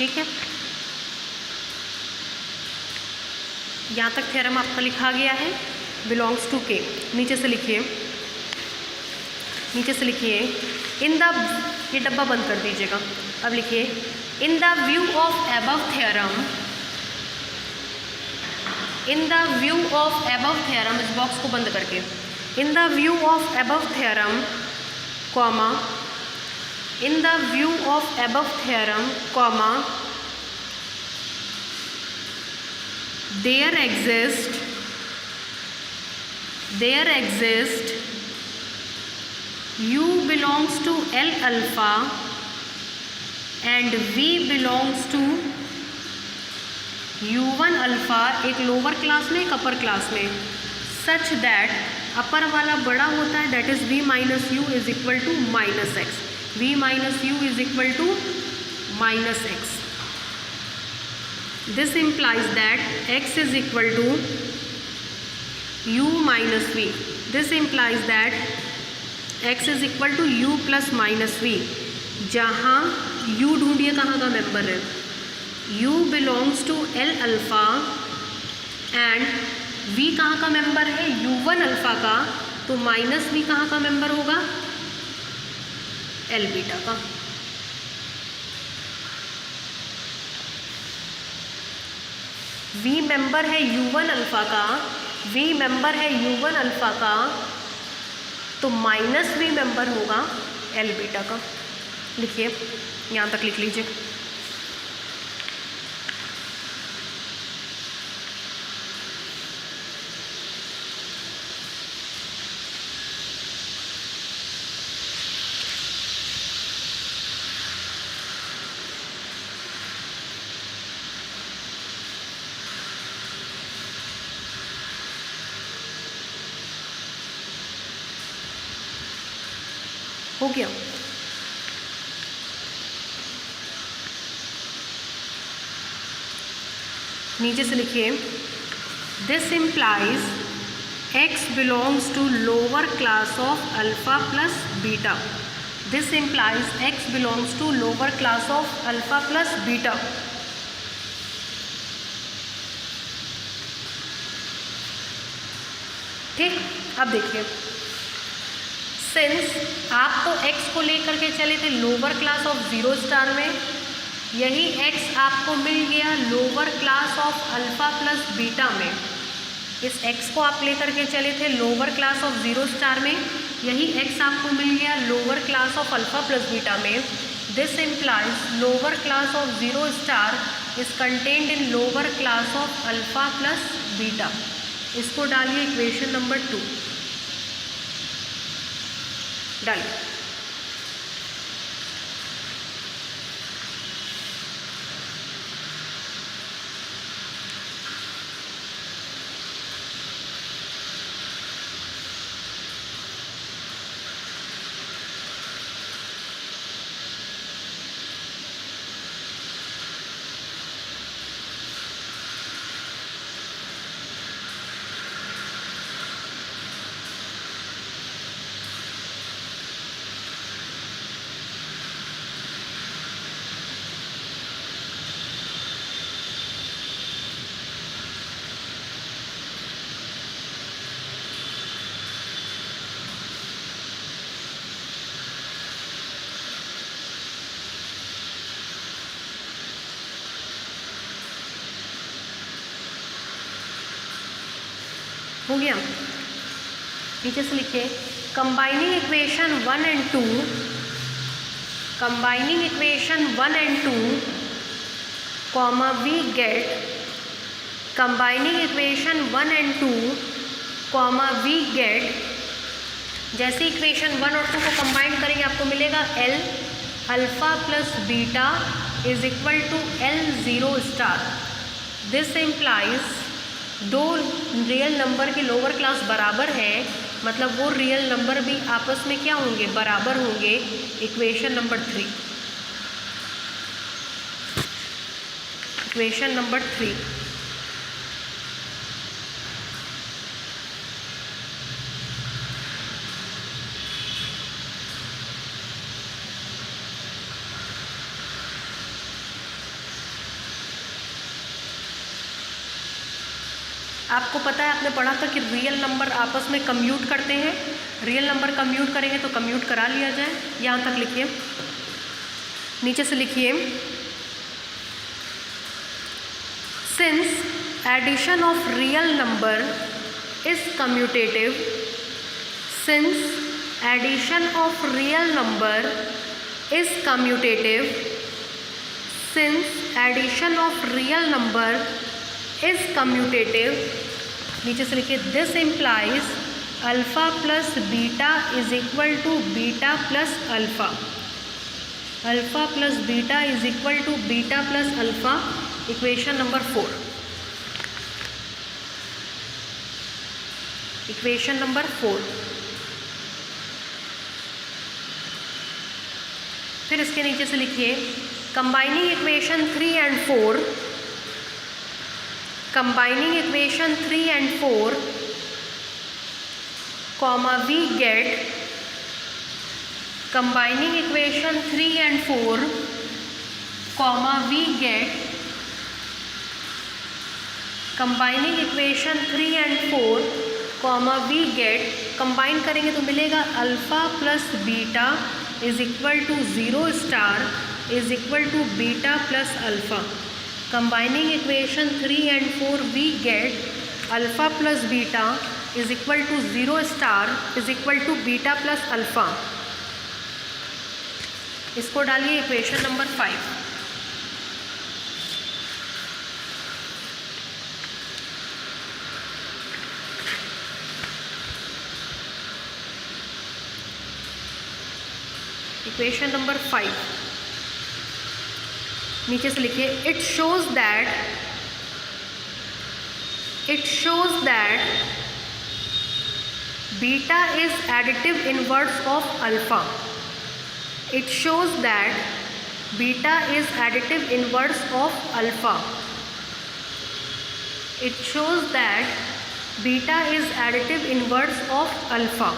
ठीक है, यहाँ तक थ्योरम आपका लिखा गया है, बिलोंग्स टू के। नीचे से लिखिए, नीचे से लिखिए इन द, ये डब्बा बंद कर दीजिएगा। अब लिखिए in the view of above theorem, in the view of above theorem, इस बॉक्स को बंद करके, in the view of above theorem comma, in the view of above theorem comma there exist u belongs to L alpha and v belongs to u1 alpha, एक lower class में एक upper class में, such that upper वाला बड़ा होता है, that is v minus u is equal to minus x, v minus u is equal to minus x. This implies that x is equal to u minus v. This implies that x is equal to u plus minus v. जहाँ u ढूंढिए कहाँ का member है, u belongs to L alpha and v कहाँ का member है, u1 alpha का, तो माइनस v कहाँ का मेंबर होगा, L बीटा का। v मेंबर है u1 अल्फ़ा का, v मेंबर है u1 अल्फ़ा का, तो माइनस v मेंबर होगा L बीटा का। लिखिए, यहाँ तक लिख लीजिए। हो गया। नीचे से लिखिए this implies x belongs to lower class of alpha plus beta, this implies x belongs to lower class of alpha plus beta. ठीक, अब देखिए, सिंस आप तो x को लेकर के चले थे lower class of zero star में, यही x आपको मिल गया lower class of alpha plus beta में। इस x को आप लेकर के चले थे lower class of zero star में, यही x आपको मिल गया lower class of alpha plus beta में। This implies lower class of zero star is contained in lower class of alpha plus beta. इसको डालिए इक्वेशन नंबर 2, डालिए। हो गया। नीचे से लिखिए combining equation 1 and 2, combining equation 1 and 2 comma we get, combining equation 1 and 2 comma we get, जैसे equation 1 और 2 को कंबाइन करेंगे आपको मिलेगा L alpha plus beta is equal to L0 star. This implies दो रियल नंबर की लोअर क्लास बराबर है, मतलब वो रियल नंबर भी आपस में क्या होंगे, बराबर होंगे। Equation number 3, equation number 3। आपको पता है, आपने पढ़ा था कि रियल नंबर आपस में कम्यूट करते हैं। रियल नंबर कम्यूट करेंगे तो कम्यूट करा लिया जाए। यहाँ तक लिखिए, नीचे से लिखिए, since addition of real number is commutative, since addition of real number is commutative, since addition of real number is commutative, नीचे से लिखिए, this implies alpha plus beta is equal to beta plus alpha, alpha plus beta is equal to beta plus alpha, equation number 4। Equation number 4। फिर इसके नीचे से लिखिए, combining equation 3 and 4, combining equation 3 and 4, comma we get, combining equation 3 and 4, comma we get, combining equation 3 and 4, comma we get, combine करेंगे तो मिलेगा alpha plus beta is equal to 0 star is equal to beta plus alpha. Combining equation 3 and 4 we get alpha plus beta is equal to 0 star is equal to beta plus alpha। इसको डालिए equation number 5। Equation number 5 नीचे से लिखिए, it shows that beta is additive inverse of alpha, it shows that beta is additive inverse of alpha, it shows that beta is additive inverse of alpha.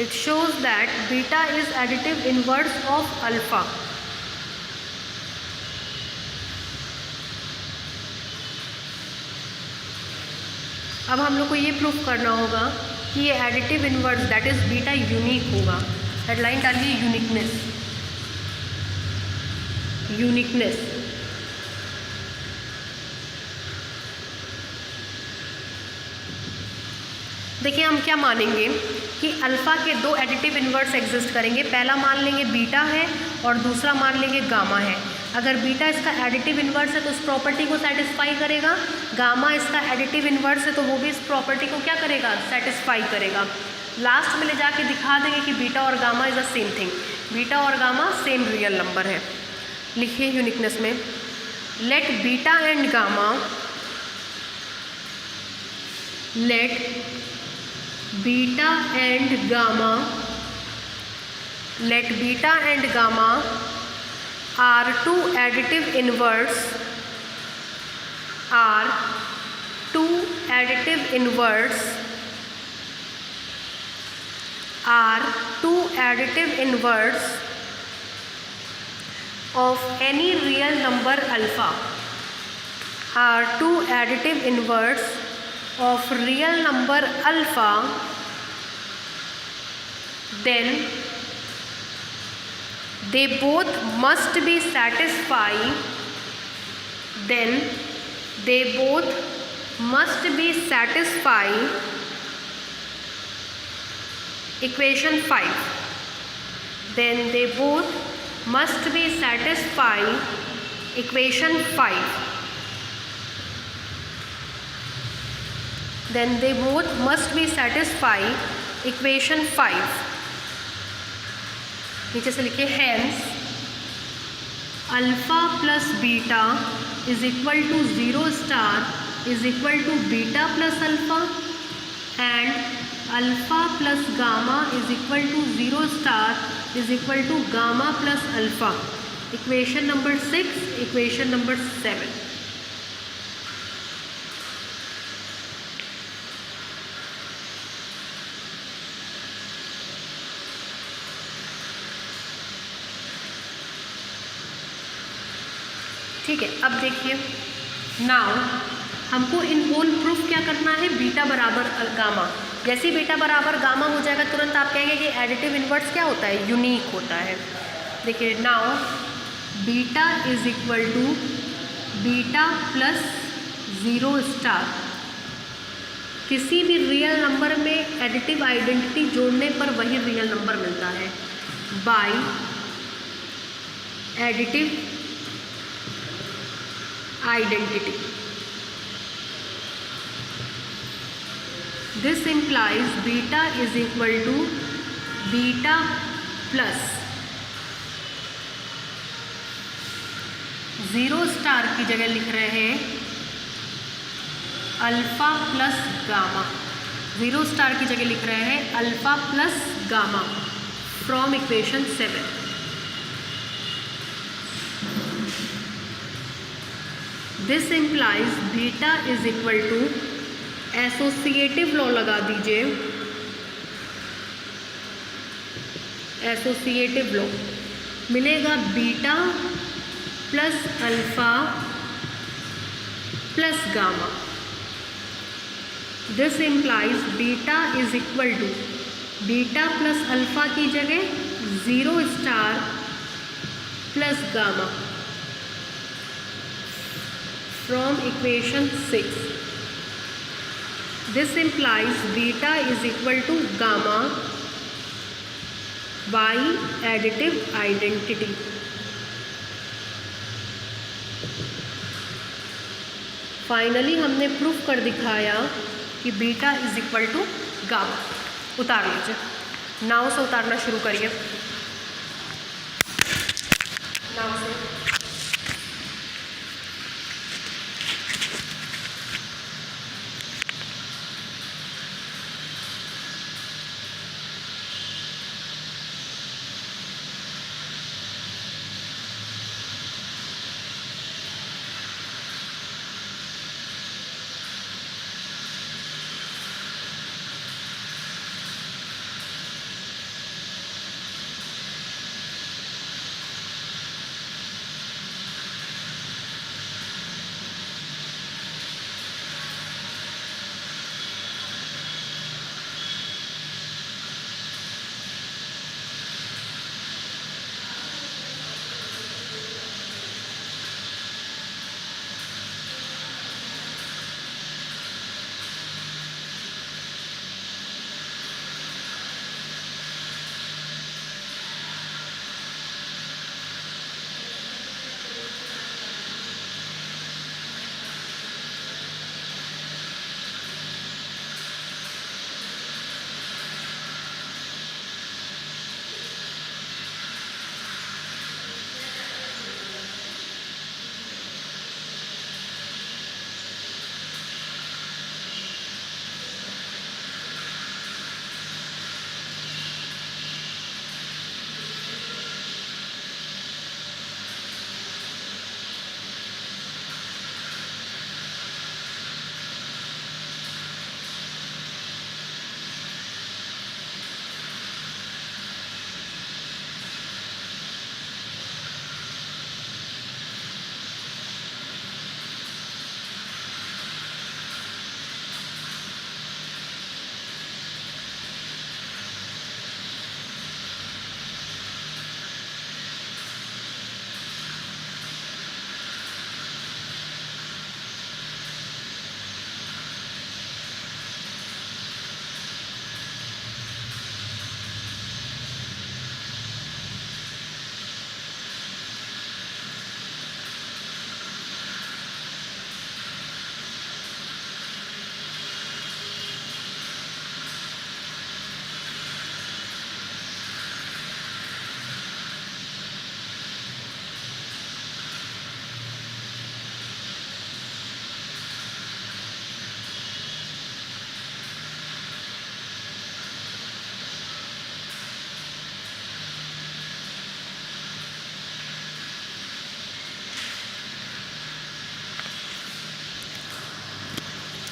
It shows that beta is additive inverse of alpha। अब हम लोग को ये proof करना होगा कि ये additive inverse that is beta unique होगा। हेडलाइन डालिए यूनिकनेस, यूनिकनेस। देखिए हम क्या मानेंगे कि अल्फ़ा के दो एडिटिव इन्वर्स एग्जिस्ट करेंगे। पहला मान लेंगे बीटा है और दूसरा मान लेंगे गामा है। अगर बीटा इसका एडिटिव इन्वर्स है तो उस प्रॉपर्टी को सेटिस्फाई करेगा, गामा इसका एडिटिव इन्वर्स है तो वो भी इस प्रॉपर्टी को क्या करेगा, सेटिस्फाई करेगा। लास्ट में ले जाके दिखा देंगे कि बीटा और gamma is the same thing, beta और गामा सेम रियल नंबर है। लिखिए यूनिकनेस में, let beta and gamma, let beta and gamma, let beta and gamma are two additive inverse, are two additive inverse, are two additive inverse of any real number alpha, are two additive inverse of real number alpha, then they both must be satisfy, then they both must be satisfy equation 5, then they both must be satisfy equation 5, then they both must be satisfy equation 5। नीचे से लिखिए, hence alpha plus beta is equal to 0 star is equal to beta plus alpha and alpha plus gamma is equal to 0 star is equal to gamma plus alpha. Equation number 6, equation number 7। ठीक है, अब देखिए now हमको in whole proof क्या करना है, beta बराबर gamma. जैसे ही बीटा बराबर गामा हो जाएगा तुरंत आप कहेंगे कि एडिटिव इन्वर्स क्या होता है, यूनिक होता है। देखिए now beta is equal to beta plus 0 star. किसी भी रियल नंबर में एडिटिव आइडेंटिटी जोड़ने पर वही रियल नंबर मिलता है by additive identity. This implies beta is equal to beta plus 0 star की जगह लिख रहे हैं अल्फ़ा प्लस गामा। 0 स्टार की जगह लिख रहे हैं alpha plus gamma from equation 7। This implies beta is equal to, associative law लगा दीजिए, एसोसिएटिव लॉ मिलेगा beta plus alpha plus gamma. This implies beta is equal to beta plus alpha की जगह 0 star plus gamma from equation 6। This implies beta is equal to gamma by additive identity। Finally हमने proof कर दिखाया कि beta is equal to gamma. उतार लीजिए, नाव से उतारना शुरू करिए, नाव से।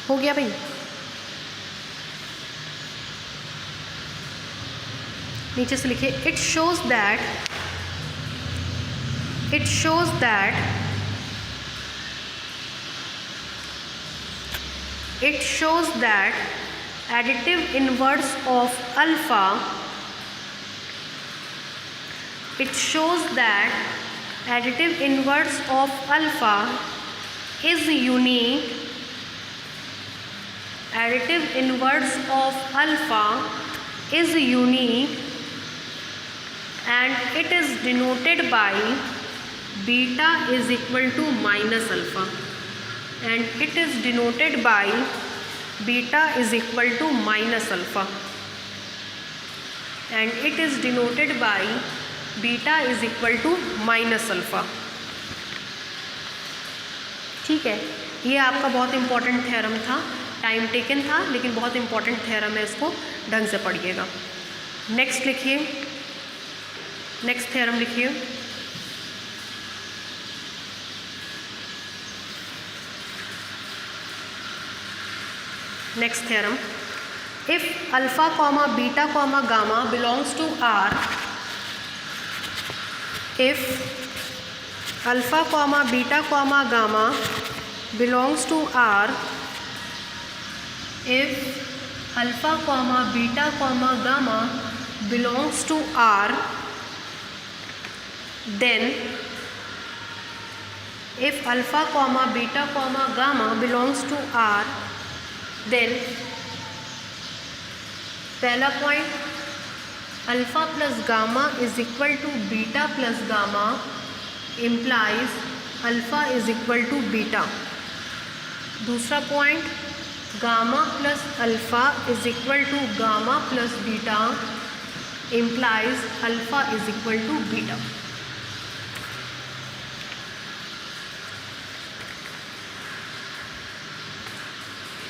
हो गया भाई। नीचे से लिखिए it shows that it shows that additive inverse of alpha, it shows that additive inverse of alpha is unique. Additive inverse of alpha is unique and it is denoted by beta is equal to minus alpha, and it is denoted by beta is equal to minus alpha, and it is denoted by beta is equal to minus alpha. ठीक है, ये आपका बहुत important theorem था, time taken था लेकिन बहुत important theorem है, इसको ढंग से पढ़िएगा। नेक्स्ट लिखिए, नेक्स्ट थ्योरम लिखिए। Next theorem, if alpha comma beta comma gamma belongs to R, if alpha comma beta comma gamma belongs to R, if alpha comma beta comma gamma belongs to R, then if alpha comma beta comma gamma belongs to R, then पहला point, alpha plus gamma is equal to beta plus gamma implies alpha is equal to beta. दूसरा point, gamma plus alpha is equal to gamma plus beta implies alpha is equal to beta.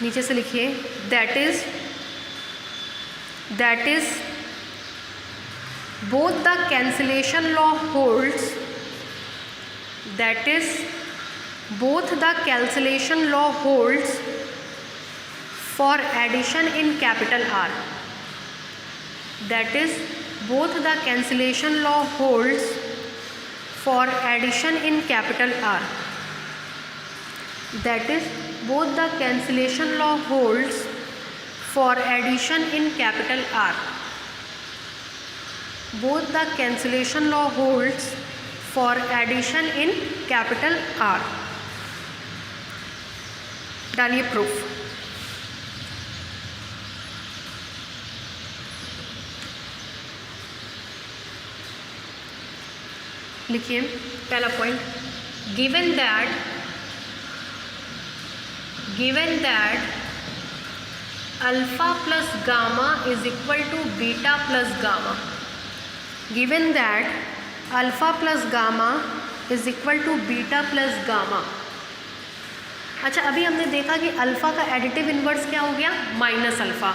नीचे से लिखिए, that is both the cancellation law holds, that is both the cancellation law holds for addition in capital R, that is both the cancellation law holds for addition in capital R, that is both the cancellation law holds for addition in capital R, both the cancellation law holds for addition in capital R। डालिए proof. लिखिए पहला point, given that alpha plus gamma is equal to beta plus gamma, given that alpha plus gamma is equal to beta plus gamma. अच्छा, अभी हमने देखा कि alpha का additive inverse क्या हो गया, माइनस अल्फ़ा,